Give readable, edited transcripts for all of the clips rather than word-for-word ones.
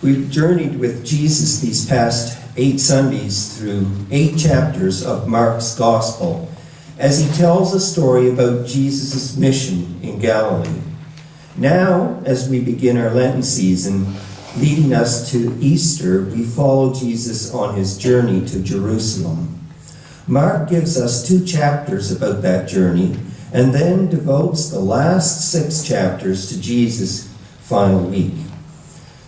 We've journeyed with Jesus these past 8 Sundays through 8 chapters of Mark's Gospel as he tells a story about Jesus' mission in Galilee. Now, as we begin our Lenten season, leading us to Easter, we follow Jesus on his journey to Jerusalem. Mark gives us 2 chapters about that journey and then devotes the last 6 chapters to Jesus' final week.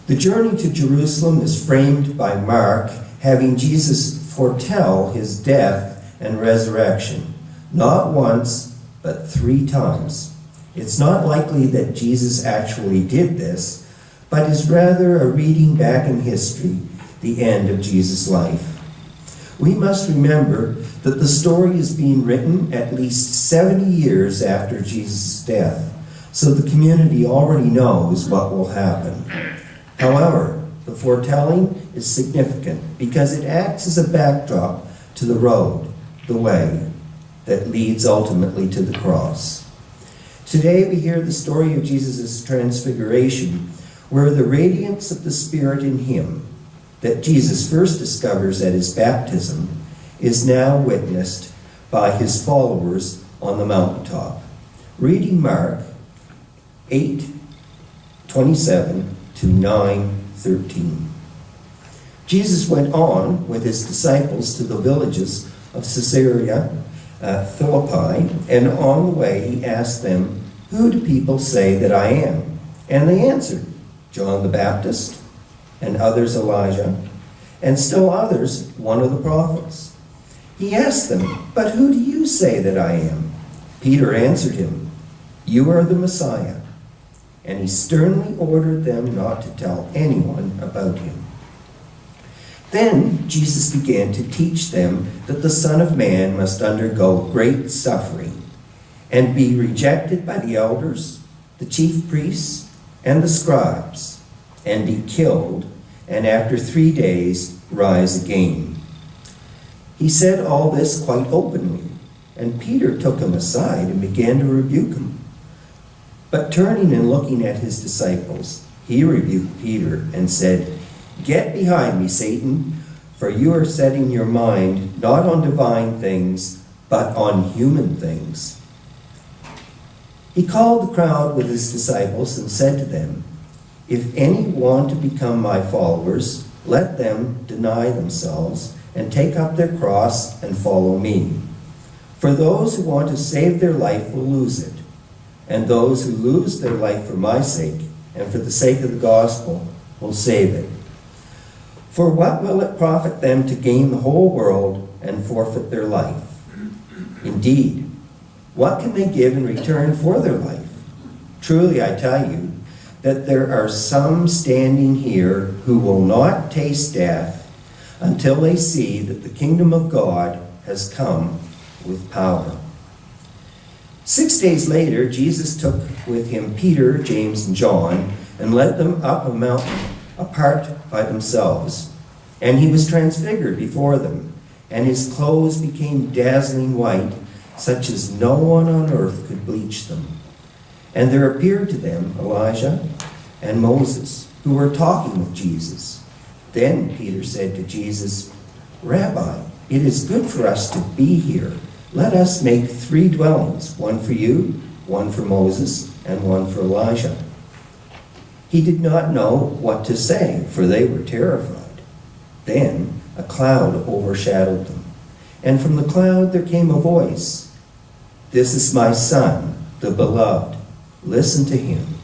The journey to Jerusalem is framed by Mark having Jesus foretell his death and resurrection, not once, but 3 times. It's not likely that Jesus actually did this, but is rather a reading back in history, the end of Jesus' life. We must remember that the story is being written at least 70 years after Jesus' death, so the community already knows what will happen. However, the foretelling is significant because it acts as a backdrop to the road, the way, that leads ultimately to the cross. Today we hear the story of Jesus' transfiguration, where the radiance of the Spirit in him, that Jesus first discovers at his baptism, is now witnessed by his followers on the mountaintop. Reading Mark 8:27 to 9:13. Jesus went on with his disciples to the villages of Caesarea Philippi, and on the way he asked them, "Who do people say that I am?" And they answered, "John the Baptist, and others Elijah, and still others one of the prophets." He asked them, "But who do you say that I am?" Peter answered him, "You are the Messiah." And he sternly ordered them not to tell anyone about him. Then Jesus began to teach them that the Son of Man must undergo great suffering and be rejected by the elders, the chief priests, and the scribes, and be killed, and after 3 days rise again. He said all this quite openly, and Peter took him aside and began to rebuke him. But turning and looking at his disciples, he rebuked Peter and said, "Get behind me, Satan, for you are setting your mind not on divine things, but on human things." He called the crowd with his disciples and said to them, "If any want to become my followers, let them deny themselves and take up their cross and follow me. For those who want to save their life will lose it, and those who lose their life for my sake and for the sake of the gospel will save it. For what will it profit them to gain the whole world and forfeit their life? Indeed, what can they give in return for their life? Truly I tell you that there are some standing here who will not taste death until they see that the kingdom of God has come with power." 6 days later, Jesus took with him Peter, James, and John, and led them up a mountain apart by themselves. And he was transfigured before them, and his clothes became dazzling white, such as no one on earth could bleach them. And there appeared to them Elijah and Moses, who were talking with Jesus. Then Peter said to Jesus, "Rabbi, it is good for us to be here. Let us make 3 dwellings, one for you, one for Moses, and one for Elijah." He did not know what to say, for they were terrified. Then a cloud overshadowed them, and from the cloud there came a voice, "This is my Son, the beloved. Listen to him."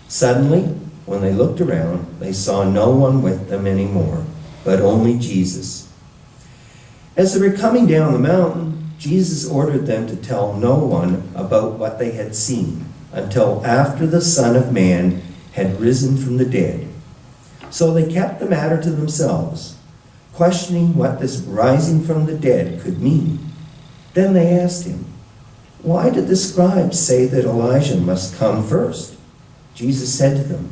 Suddenly, when they looked around, they saw no one with them anymore, but only Jesus. As they were coming down the mountain, Jesus ordered them to tell no one about what they had seen until after the Son of Man had risen from the dead. So they kept the matter to themselves, questioning what this rising from the dead could mean. Then they asked him, "Why did the scribes say that Elijah must come first?" Jesus said to them,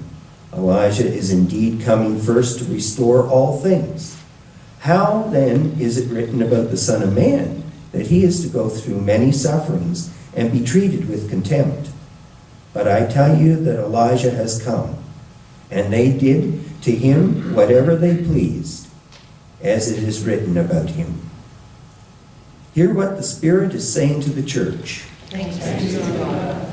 "Elijah is indeed coming first to restore all things. How then is it written about the Son of Man that he is to go through many sufferings and be treated with contempt? But I tell you that Elijah has come, and they did to him whatever they pleased, as it is written about him. Hear what the Spirit is saying to the church. Thanks be to God.